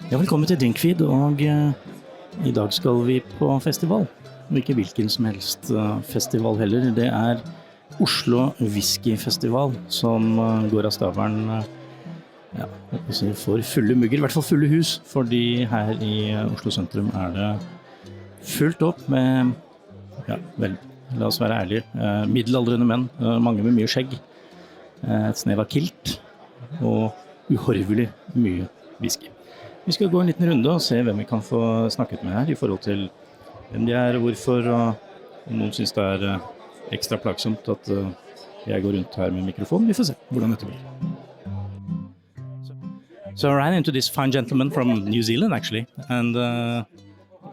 Ja, velkommen til Drinkfeed, og i dag skal vi på festival. Og ikke hvilken som helst festival heller. Det Oslo Whiskyfestival som går av staveren for fulle mugger, i hvert fall fulle hus, fordi her i Oslo sentrum det fullt opp med, la oss være ærlige, middelaldrende menn, mange med mye skjegg, et snev av kilt og uhorvelig mye whisky. Vi skal gå en liten runde og se hvem vi kan få snakket med her i forhold til hvem de hvorfor, og noen synes det ekstra plagsomt at jeg går rundt her med mikrofon. Vi får se hvordan dette blir. So I ran into this fine gentleman from New Zealand actually, and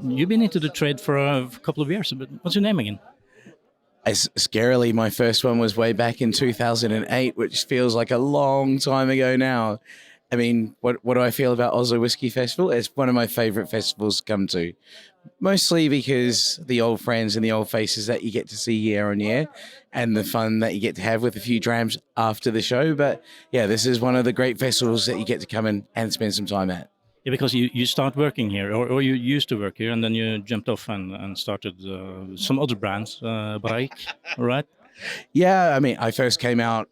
you've been into the trade for a couple of years, but what's your name again? Scarily, my first one was way back in 2008, which feels like a long time ago now. I mean, what do I feel about Oslo Whiskyfestival? It's one of my favorite festivals to come to, mostly because the old friends and the old faces that you get to see year on year and the fun that you get to have with a few drams after the show. But yeah, this is one of the great festivals that you get to come in and spend some time at. Yeah, because you start working here, or you used to work here, and then you jumped off and started some other brands, Breik, right? Yeah, I mean, I first came out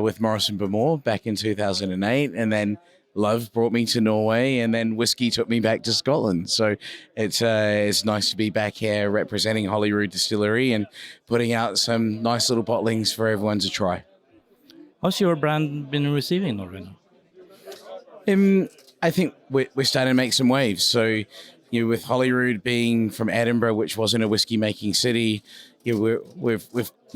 with Morrison Bemore back in 2008, and then Love brought me to Norway, and then Whisky took me back to Scotland. So it's nice to be back here representing Holyrood Distillery and putting out some nice little bottlings for everyone to try. How's your brand been receiving in Norway now? I think we're starting to make some waves. So, with Holyrood being from Edinburgh, which wasn't a whiskey-making city, we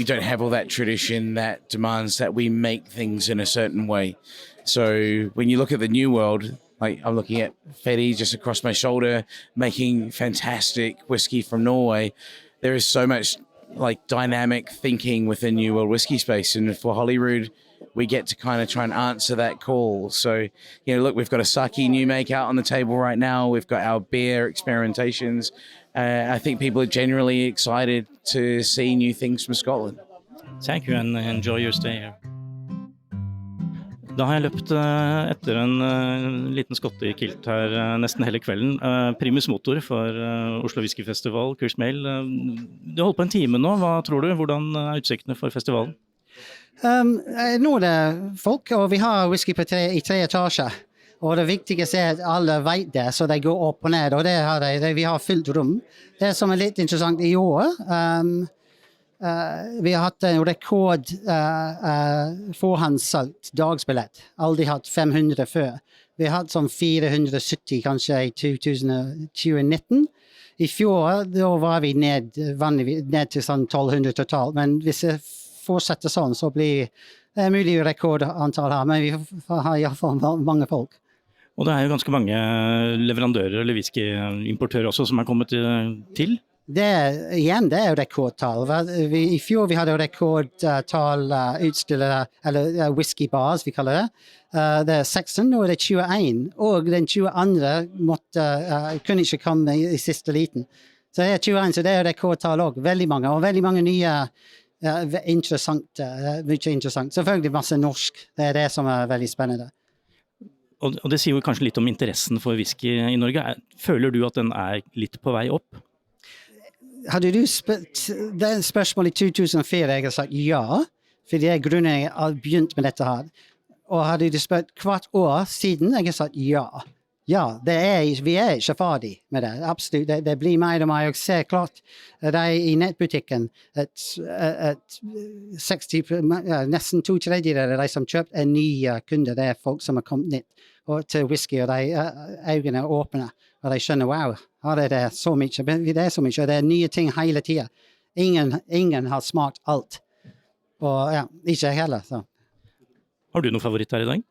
don't have all that tradition that demands that we make things in a certain way. So when you look at the new world, like I'm looking at Fetty just across my shoulder, making fantastic whiskey from Norway, there is so much like dynamic thinking within new world whiskey space. And for Holyrood, we get to kind of try and answer that call. So, look, we've got a sake new make out on the table right now. We've got our beer experimentations. I think people are generally excited to see new things from Scotland. Thank you, and enjoy your stay here. Da har jeg løpt etter en liten skotte i kilt her nesten hele kvelden. Primus motor for Oslo Whiskyfestival, kurs mail. Du har holdt på en time nå. Hva tror du? Hvordan utsiktene for festivalen? Nå det folk, og vi har whisky i 3 etasjer. Og det viktigste at alle vet det, så de går opp og ned, og vi har fylt rom. Det som litt interessant i år, vi har hatt en rekord forhåndssalgt dagsbillett. Aldri hatt 500 før. Vi har hatt som 470 kanskje i 2019. I fjor da var vi ned til sånn 1200 totalt, men hvis det fortsetter sånn, så blir det mulig rekordantall her, men vi har i hvert fall mange folk. Og det jo ganske mange leverandører eller whiskyimportører også som kommet til? Det jo rekordtall. I fjor vi hadde rekordtall utstillere, eller whiskybars vi kaller det. Det 16, nå det 21, og den 22 kunne ikke komme i siste liten. Så det 21, så det rekordtall også, veldig mange, og veldig mange nye interessant, mye interessant. Selvfølgelig masse norsk, det det som veldig spennende. Og det sier jo kanskje litt om interessen for whisky i Norge. Føler du at den litt på vei opp? Hadde du det spørsmålet i 2004, jeg har sagt ja, for det grunnen jeg har begynt med dette her. Og hadde du spurt hvert år siden, jeg har sagt ja. Ja, vi ikke ferdig med det, absolutt. Det blir mer og mer. Jeg ser klart i nettbutikken at 60, nesten 2/3 av de som kjøpt nye kunder, det folk som har kommet nytt til whisky, og de øynene åpne, og de skjønner, wow, det så mye, det så mye, og det nye ting hele tiden. Ingen har smakt alt, og ikke jeg heller. Så. Har du noen favoritt her i dag?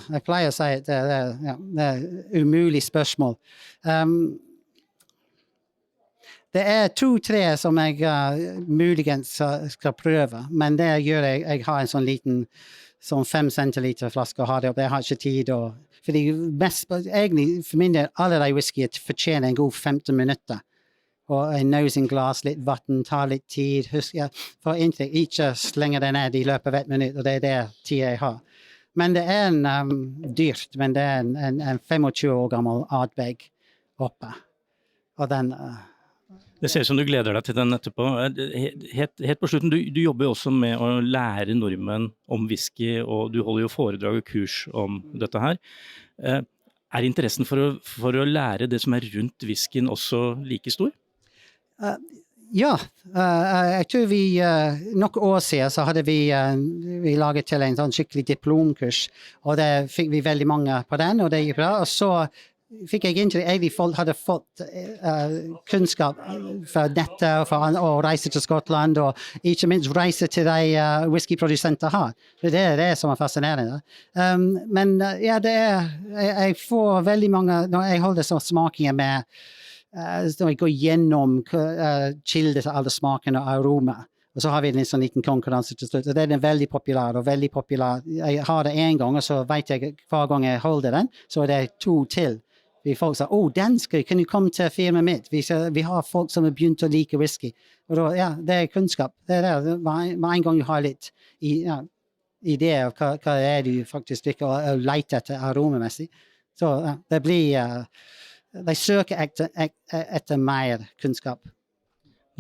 Jeg pleier å si at det umulig spørsmål. Det 2-3 som jeg muligens skal prøve, men det gjør jeg har en sånn liten sånn 5 centiliter flaske og har det opp. Jeg har ikke tid fordi egentlig for min del alle de whisky fortjener en god 15 minutter. Og en nosing glass, litt vatten, ta litt tid. Husk, for inntrykk, ikke slenge det ned i løpet av 1 minutt, og det det tid jeg har. Men det en dyrt, men det en 25 år gammel Ardbeg oppe. Og den... Det ser ut som du gleder deg til den etterpå. Helt på slutten, du jobber jo også med å lære nordmenn om whisky, og du holder jo foredrag og kurs om dette her. Er interessen for å lære det som rundt whiskyen også like stor? Ja, jeg tror vi, noen år siden så hadde vi laget til en sånn skikkelig diplomkurs, og det fikk vi veldig mange på den, og det gikk bra. Og så fikk jeg inntrykk at folk hadde fått kunnskap fra nettet, og reise til Skottland, og ikke minst reise til de whiskyprodusenter her. Det det som fascinerende. Men ja, jeg får veldig mange, når jeg holder sånn smakinger med, når jeg går gjennom kilder til alle smakene og aroma. Og så har vi en sånn liten konkurranse til slutt. Og det er veldig populær og veldig populær. Jeg har det en gang, og så vet jeg hver gang jeg holder den, så det 2 til. Folk sier, dansk, kan du komme til firmaet mitt? Vi har folk som har begynt å like whisky. Og da, ja, det kunnskap. Det det. Med en gang du har litt idé av hva du faktisk drikker og leter etter aromamessig. Så det blir... De søker etter mer kunnskap.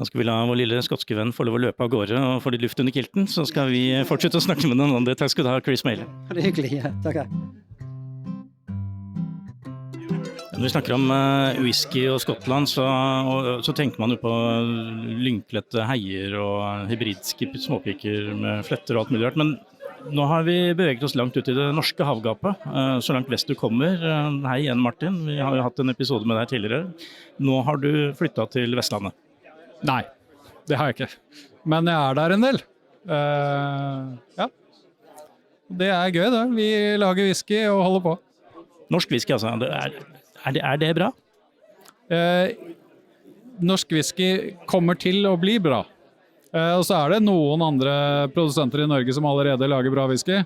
Da skal vi la vår lille skotske venn få lov å løpe av gårde og få litt luft under kilten, så skal vi fortsette å snakke med noen andre. Takk skal du ha, Chris Male. Det hyggelig, ja. Takk. Når vi snakker om whisky og Skottland, så tenker man jo på lynklette heier og hybridske småpiker med fletter og alt mulig rart, men nå har vi beveget oss langt ut i det norske havgapet, så langt vest du kommer. Hei igjen, Martin. Vi har jo hatt en episode med deg tidligere. Nå har du flyttet til Vestlandet. Nei, det har jeg ikke. Men jeg der en del. Ja. Det gøy, det. Vi lager whisky og holder på. Norsk whisky, altså. Er det bra? Norsk whisky kommer til å bli bra. Og så det noen andre produsenter i Norge som allerede lager bra whisky.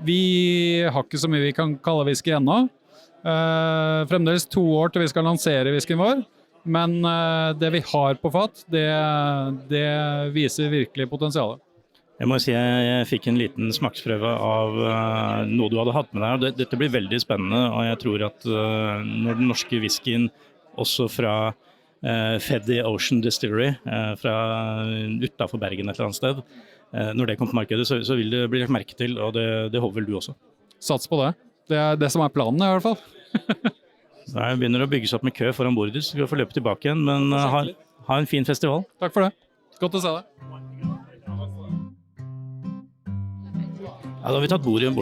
Vi har ikke så mye vi kan kalle whisky ennå. Fremdeles 2 år til vi skal lansere whiskyen vår. Men det vi har på fat, det viser virkelig potensialet. Jeg må si jeg fikk en liten smaksprøve av noe du hadde hatt med deg. Dette blir veldig spennende, og jeg tror at når den norske whiskyen også fra Feddy Ocean Distillery fra utenfor Bergen et eller annet sted. Når det kommer på markedet, så vil det bli lagt merke til, og det håper vel du også. Sats på det. Det det som planen i hvert fall. Det begynner å bygges opp med kø foran bordet, så skal vi få løpe tilbake igjen, men ha en fin festival. Takk for det. Godt å se deg. Ja, da har vi tatt veien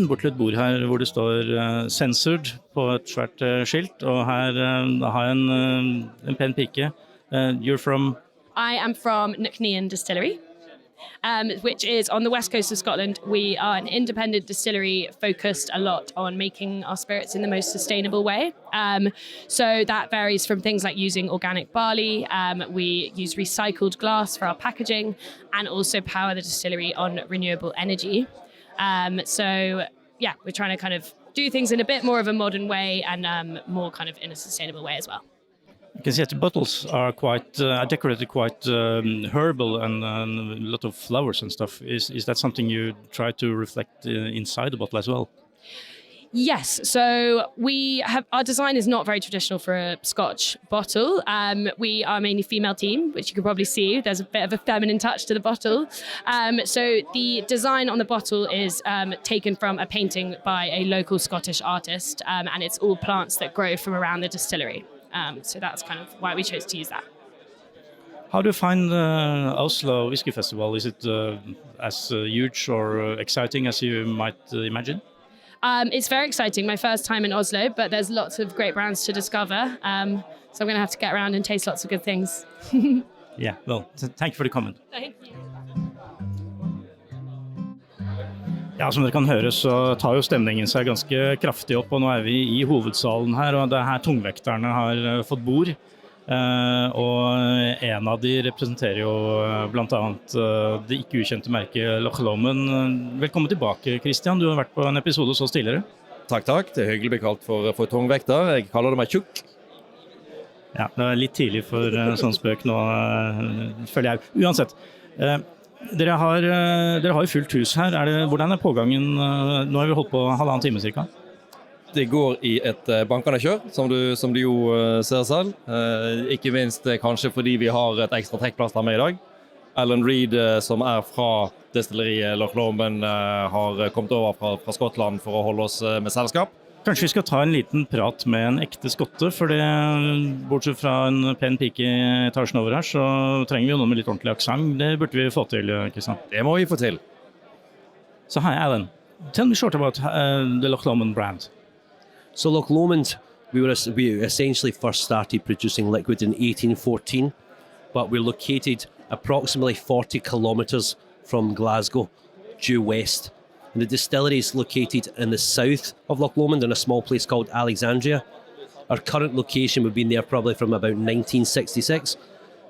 bort til et bord her hvor det står censored på et svært skilt, og her har jeg en pen pike. You're from? I am from Noen Distillery, which is on the west coast of Scotland. We are an independent distillery focused a lot on making our spirits in the most sustainable way. So that varies from things like using organic barley. We use recycled glass for our packaging and also power the distillery on renewable energy. So yeah, we're trying to kind of do things in a bit more of a modern way and more kind of in a sustainable way as well. You can see that the bottles are quite decorated, quite herbal and a lot of flowers and stuff. Is that something you try to reflect inside the bottle as well? Yes, so our design is not very traditional for a Scotch bottle. We are mainly female team, which you can probably see. There's a bit of a feminine touch to the bottle. So the design on the bottle is taken from a painting by a local Scottish artist, and it's all plants that grow from around the distillery. So that's kind of why we chose to use that. How do you find the Oslo Whiskyfestival? Is it as huge or exciting as you might imagine? It's very exciting. My first time in Oslo, but there's lots of great brands to discover. So I'm going to have to get around and taste lots of good things. Yeah, well, thank you for the comment. Thank you. Ja, som dere kan høre så tar jo stemningen seg ganske kraftig opp, og nå vi i hovedsalen her, og det her tungvekterne har fått bord. Og en av de representerer jo blant annet det ikke ukjente merket Lochlomen. Velkommen tilbake, Christian. Du har vært på en episode hos oss tidligere. Takk. Det hyggelig å bli kalt for tungvekter. Jeg kaller det meg tjukk. Ja, det litt tidlig for sånn spøk nå, føler jeg. Uansett, Dere har jo fullt hus her. Hvordan pågangen? Nå har vi holdt på 1,5 time cirka. Det går i et bankende kjør, som du jo ser selv. Ikke minst kanskje fordi vi har et ekstra trekkplass der med i dag. Alan Reed, som fra destilleriet Kloden, har kommet over fra Skottland for å holde oss med selskap. Kanskje vi skal ta en liten prat med en ekte skotte, for bortsett fra en pen pike i etasjen over her, så trenger vi jo noe med litt ordentlig aksent. Det burde vi få til, Kristian. Det må vi få til. So hi, Alan. Tell me short about the Kloden brand. So Loch Lomond, we essentially first started producing liquid in 1814, but we're located approximately 40 kilometres from Glasgow, due west. And the distillery is located in the south of Loch Lomond in a small place called Alexandria. Our current location, we've been there probably from about 1966.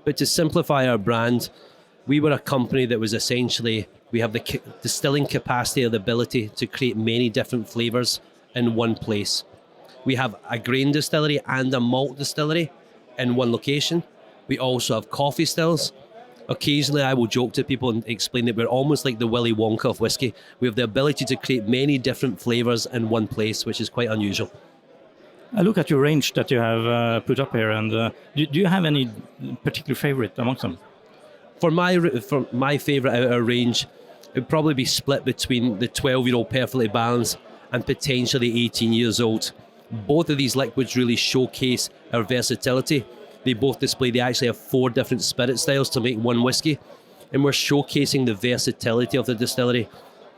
But to simplify our brand, we were a company that was essentially, we have the distilling capacity and the ability to create many different flavours in one place. We have a grain distillery and a malt distillery in one location. We also have coffee stills. Occasionally I will joke to people and explain that we're almost like the Willy Wonka of whiskey. We have the ability to create many different flavours in one place, which is quite unusual. I look at your range that you have put up here, and do you have any particular favourite amongst them? For my favourite out of our range, it would probably be split between the 12-year-old Perfectly Balanced and potentially 18 years old. Both of these liquids really showcase our versatility. They both display, they actually have 4 different spirit styles to make one whiskey. And we're showcasing the versatility of the distillery.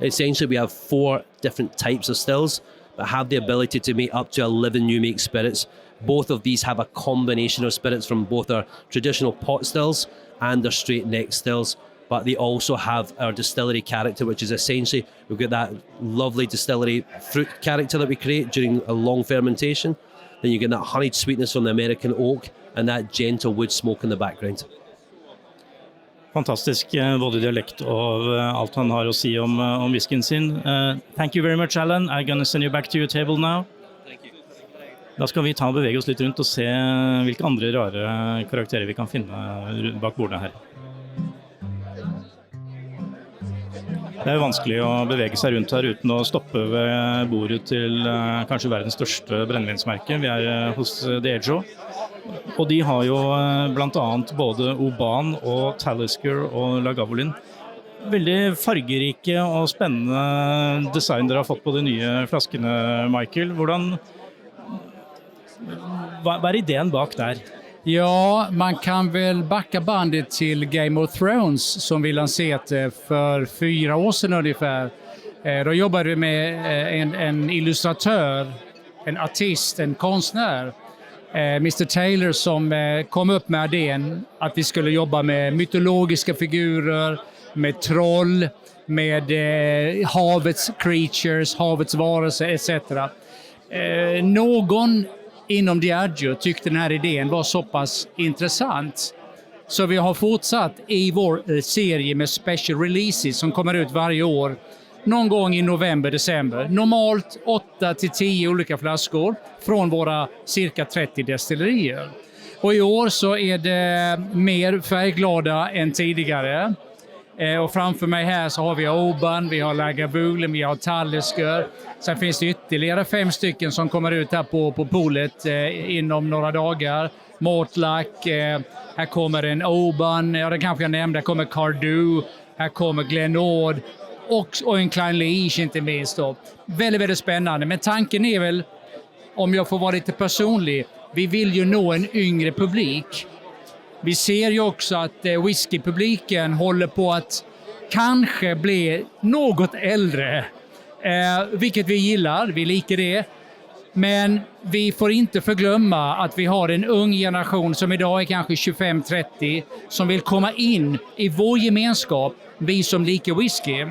Essentially, we have 4 different types of stills, but have the ability to make up to 11 new make spirits. Both of these have a combination of spirits from both our traditional pot stills and our straight neck stills. But they also have our distillery character, which is essentially, we've got that lovely distillery fruit character that we create during a long fermentation. Then you get that honeyed sweetness from the American oak and that gentle wood smoke in the background. Fantastisk, både dialekt og alt han har å si om whiskyen sin. Thank you very much, Alan. I'm going to send you back to your table now. Thank you. Da skal vi ta og bevege oss litt rundt og se hvilke andre rare karakterer vi kan finne bak bordene her. Det jo vanskelig å bevege seg rundt her uten å stoppe ved bordet til kanskje verdens største brennevinsmerke. Vi hos Diageo, og de har jo blant annet både Oban og Talisker og Lagavulin. Veldig fargerike og spennende design dere har fått på de nye flaskene, Michael. Hva ideen bak der? Ja, man kan väl backa bandet till Game of Thrones som vi lanserade för 4 år sedan ungefär. Då jobbade vi med en illustratör, en artist, en konstnär, Mr. Taylor, som kom upp med idén att vi skulle jobba med mytologiska figurer, med troll, med havets creatures, havets varelser etc. Någon inom Diageo tyckte den här idén var så pass intressant så vi har fortsatt i vår serie med special releases som kommer ut varje år någon gång i november, december. Normalt 8-10 olika flaskor från våra cirka 30 destillerier. Och i år så är det mer färgglada än tidigare. Och framför mig här så har vi Oban, vi har Lagavulin, vi har Talisker. Sen finns det ytterligare 5 stycken som kommer ut här på polet inom några dagar. Mortlack, här kommer en Oban, ja det kanske jag nämnde, här kommer Cardew, här kommer Glenord och en Klein Liege inte minst då. Väldigt, väldigt spännande, men tanken är väl, om jag får vara lite personlig, vi vill ju nå en yngre publik. Vi ser ju också att whiskypubliken håller på att kanske bli något äldre. Vilket vi gillar, vi liker det. Men vi får inte förglömma att vi har en ung generation som idag är kanske 25-30 som vill komma in i vår gemenskap, vi som liker whisky.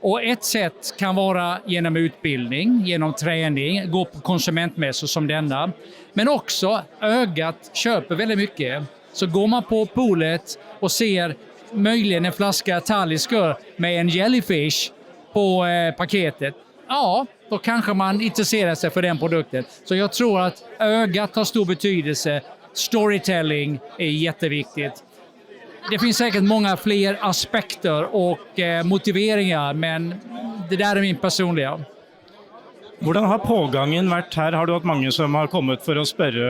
Och ett sätt kan vara genom utbildning, genom träning, gå på konsumentmässor som denna. Men också ögat köper väldigt mycket. Så går man på polet och ser möjligen en flaska Talisker med en jellyfish på paketet, ja, då kanske man intresserar sig för den produkten. Så jag tror att ögat har stor betydelse. Storytelling är jätteviktigt. det finns säkert många fler aspekter och motiveringar, men det där är min personliga. Hvordan har pågangen vært her? Har du hatt mange som har kommet for å spørre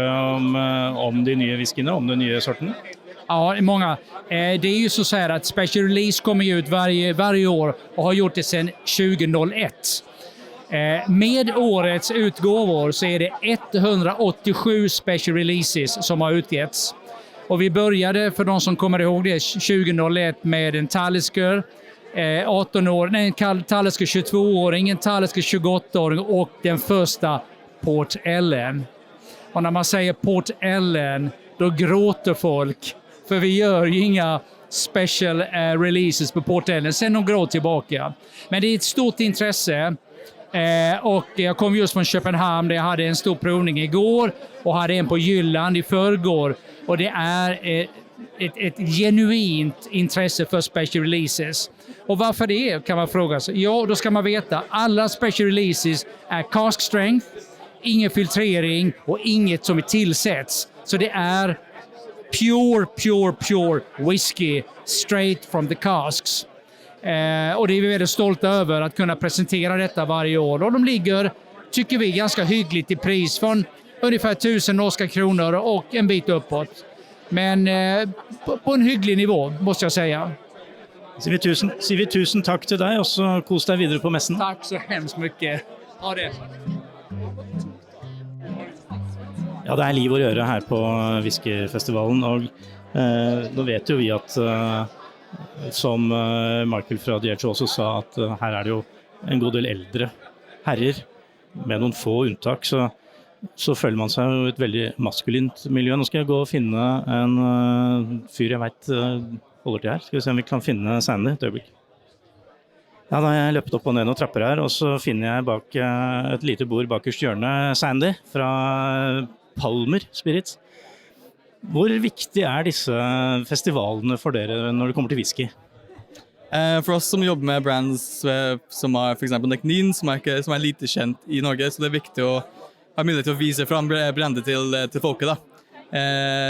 om de nye whiskyene, om de nye sortene? Ja, många. Det är ju så här att Special Release kommer ju ut varje år och har gjort det sedan 2001. Med årets utgåvor så är det 187 Special Releases som har utgetts. Och vi började, för de som kommer ihåg det, 2001 med en Talisker 18-åring, en Talisker 22-åring, en Talisker 28-åring och den första Port Ellen. Och när man säger Port Ellen, då gråter folk. För vi gör ju inga special releases på Port Ellen sen några år tillbaka. Men det är ett stort intresse. Och jag kom just från Köpenhamn där jag hade en stor provning igår och hade en på Jylland i förrgår. Och det är ett genuint intresse för special releases. Och varför det kan man fråga sig. Ja, då ska man veta alla special releases är cask strength, ingen filtrering och inget som är tillsätts. Så det är pure whisky straight from the casks. Och det är vi väldigt stolta över att kunna presentera detta varje år. Och de ligger, tycker vi, ganska hyggligt i pris från ungefär 1000 norska kronor och en bit uppåt. Men på en hygglig nivå, måste jag säga. Sier vi tusen takk til deg, og så kos deg videre på messen. Tack så hemskt mycket. Ha det. Ja, det er liv og røre her på Whiskyfestivalen, og nå vet jo vi at, som Michael fra DH også sa, at her er det jo en god del eldre herrer, med noen få unntak, så føler man seg jo et veldig maskulint miljø. Nå skal jeg gå og finne en fyr jeg vet holder til her. Skal vi se om vi kan finne Sandy et øyeblikk. Ja, da har jeg løpt opp og ned noen trapper her, og så finner jeg bak et lite bord bakerst hjørne Sandy fra Palmer Spirits. Hvor viktig er disse festivalene for dere når det kommer til whisky? For oss som jobber med brands som har for eksempel Noen, som er lite kjent i Norge, så det er viktig å ha mulighet til å vise fram brandet til folket da.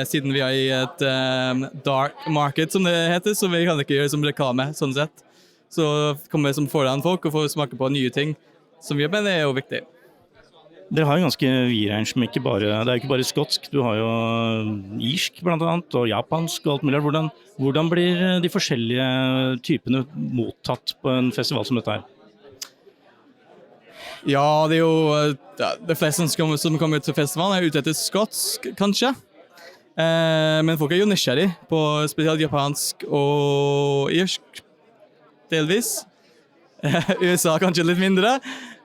Siden vi er i et dark market, som det heter, så vi kan ikke gjøre som reklame, sånn sett. Så kommer vi som foran folk og får smake på nye ting som vi gjør, men det er jo viktig. Dere har jo ganske vid-range, men det er jo ikke bare skotsk. Du har jo irsk blant annet, og japansk og alt mulig. Hvordan blir de forskjellige typene mottatt på en festival som dette her? Ja, det er jo de fleste som kommer til festivalen er ute etter skotsk, kanskje. Men folk er jo nysgjerrig på spesielt japansk og irsk, delvis. USA kanskje litt mindre.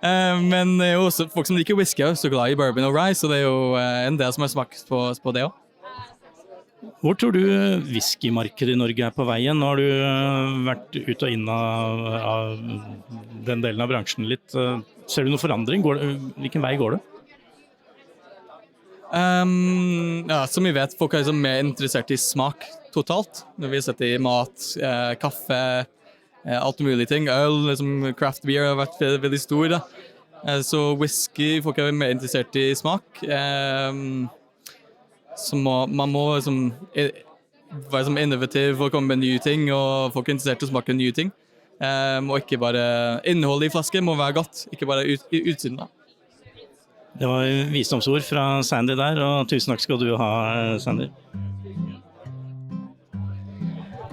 Men det er jo også folk som liker whisky, så glad i bourbon og rye, så det er jo en del som har smakt på det også. Hvor tror du whiskymarkedet i Norge er på veien? Nå har du vært ut og inn av den delen av bransjen litt. Ser du noen forandring? Hvilken vei går det? Ja, som vi vet, folk er liksom mer interessert i smak totalt. Når vi setter i mat, kaffe, alt mulig ting. Øl, liksom kraftig har vært veldig stor da. Så whisky, folk er mer interessert i smak. Så man må liksom være innovativ og komme med nye ting, og folk er interessert i å smake nye ting. Og ikke bare innholdet i flasken må være godt, ikke bare utsiden da. Det var visdomsord fra Sandy der, og tusen takk skal du ha, Sandy.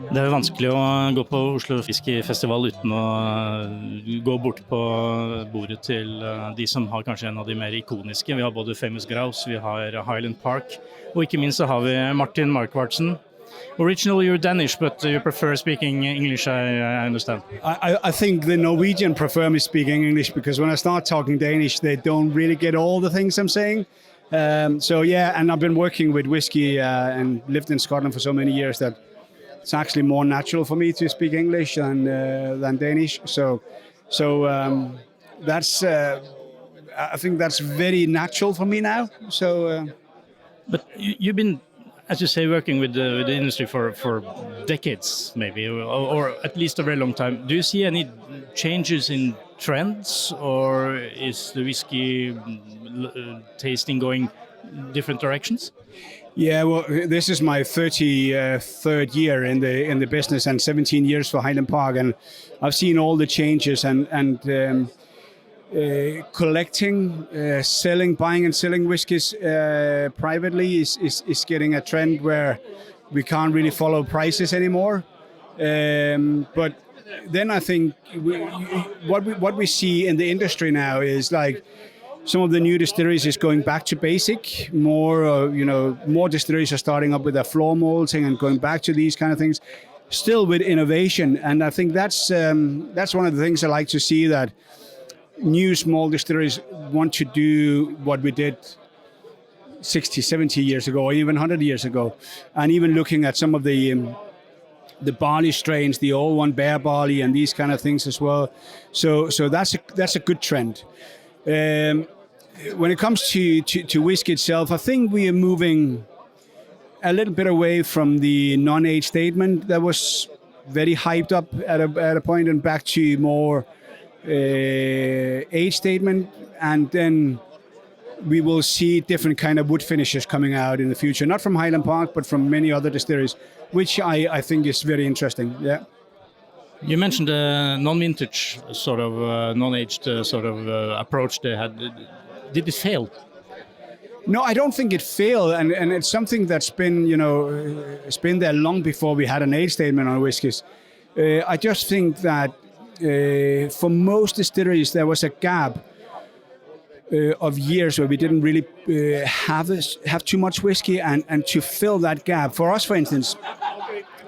Det er jo vanskelig å gå på Oslo Whiskyfestival uten å gå bort på bordet til de som har kanskje en av de mer ikoniske. Vi har både Famous Grouse, vi har Highland Park, og ikke minst så har vi Martin Markvartsen. Originally you're Danish, but you prefer speaking English, I understand. I think the Norwegian prefer me speaking English because when I start talking Danish, they don't really get all the things I'm saying. So yeah, and I've been working with whiskey and lived in Scotland for so many years that it's actually more natural for me to speak English than Danish. So that's I think that's very natural for me now. So, but you've been, as you say, working with the industry for decades, maybe, or at least a very long time. Do you see any changes in trends, or is the whiskey tasting going different directions? Yeah, well, this is my 33rd year in the business and 17 years for Highland Park, and I've seen all the changes and collecting, selling, buying and selling whiskies privately is getting a trend where we can't really follow prices anymore. But then I think what we see in the industry now is like some of the new distilleries is going back to basic. More distilleries are starting up with their floor malting and going back to these kind of things, still with innovation. And I think that's one of the things I like to see, that new small distilleries want to do what we did 60, 70 years ago, or even 100 years ago. And even looking at some of the barley strains, the old one, bear barley, and these kind of things as well. So that's a good trend. When it comes to whiskey itself, I think we are moving a little bit away from the non-age statement that was very hyped up at a point, and back to more age statement, and then we will see different kind of wood finishes coming out in the future, not from Highland Park, but from many other distilleries, which I think is very interesting. Yeah. You mentioned the non-vintage sort of non-aged sort of approach they had. Did it fail? No, I don't think it failed, and it's something that's been it's been there long before we had an age statement on whiskies. I just think that for most distilleries there was a gap of years where we didn't really have too much whiskey, and to fill that gap, for us, for instance,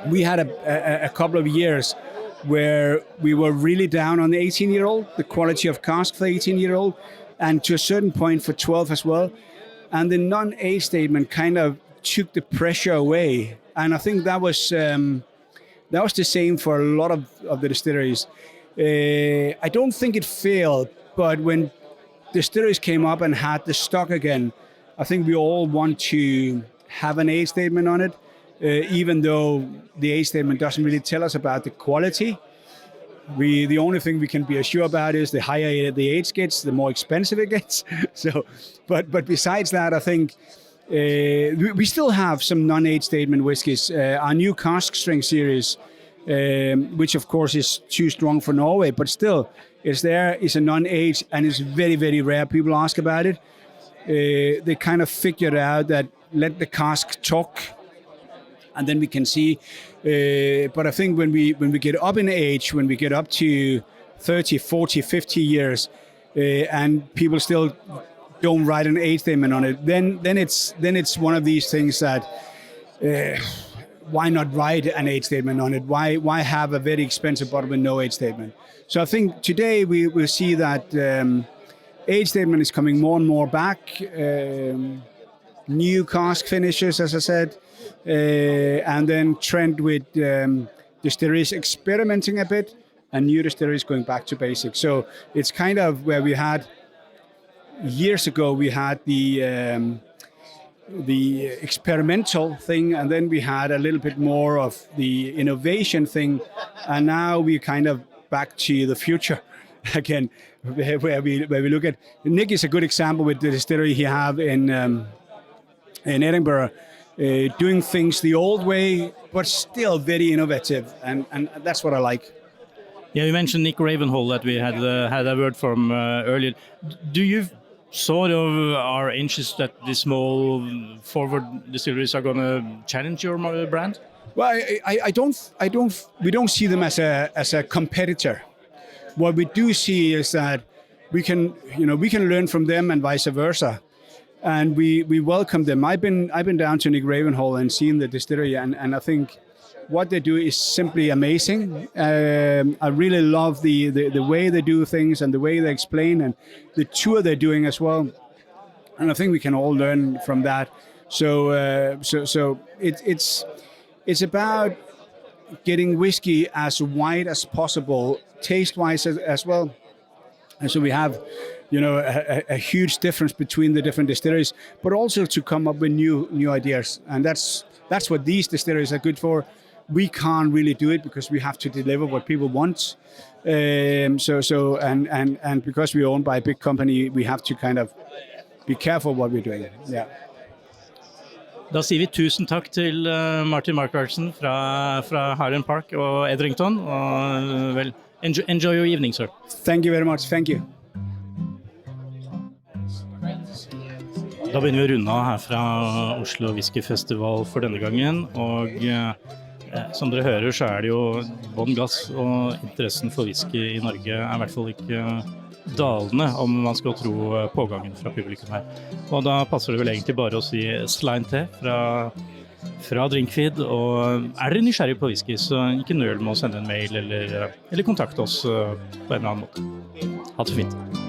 we had a couple of years where we were really down on the 18-year-old, the quality of cask for 18-year-old, and to a certain point for 12 as well. And the non-age statement kind of took the pressure away. And I think that was the same for a lot of the distilleries. I don't think it failed, but when distilleries came up and had the stock again, I think we all want to have an age statement on it, even though the age statement doesn't really tell us about the quality. The only thing we can be sure about is the higher the age gets, the more expensive it gets. So, but besides that, I think we still have some non-age statement whiskies. Our new cask strength series, which of course is too strong for Norway, but still is a non-age, and it's very, very rare. People ask about it. They kind of figured out that let the cask talk, and then we can see. But I think when we get up in age, when we get up to 30, 40, 50 years, and people still don't write an age statement on it, then it's one of these things that why not write an age statement on it? Why have a very expensive bottle with no age statement? So I think today we will see that age statement is coming more and more back. New cask finishes, as I said. And then trend with distilleries experimenting a bit, and new distilleries going back to basics. So it's kind of where we had years ago, we had the experimental thing, and then we had a little bit more of the innovation thing, and now we're kind of back to the future again, where we look at. Nick is a good example with the distillery he have in Edinburgh. Doing things the old way, but still very innovative, and that's what I like. Yeah, you mentioned Nick Ravenhall that we had a word from earlier. Do you sort of are anxious that the small forward distilleries are going to challenge your brand? Well, we don't see them as a competitor. What we do see is that we can learn from them and vice versa. And we welcome them. I've been down to Nick Ravenhall and seen the distillery, and I think what they do is simply amazing. I really love the way they do things and the way they explain, and the tour they're doing as well. And I think we can all learn from that. So it's about getting whiskey as wide as possible, taste-wise as well. And so we have a huge difference between the different distilleries, but also to come up with new ideas. And that's what these distilleries are good for. We can't really do it because we have to deliver what people want. And because we're owned by a big company, we have to kind of be careful what we're doing. Yeah. Da sier vi tusen takk til Martin Markvartsen fra Highland Park og Edrington. Og vel, enjoy your evening, sir. Thank you very much. Thank you. Da begynner vi å runde av her fra Oslo Whiskyfestival for denne gangen, og som dere hører så det jo bånn gass, og interessen for whisky i Norge I hvert fall ikke dalende, om man skal tro pågangen fra publikum her. Og da passer det vel egentlig bare å si slein til fra Drinkfeed, og dere nysgjerrig på whisky, så ikke nøl med å sende en mail eller kontakte oss på en eller annen måte. Ha det fint.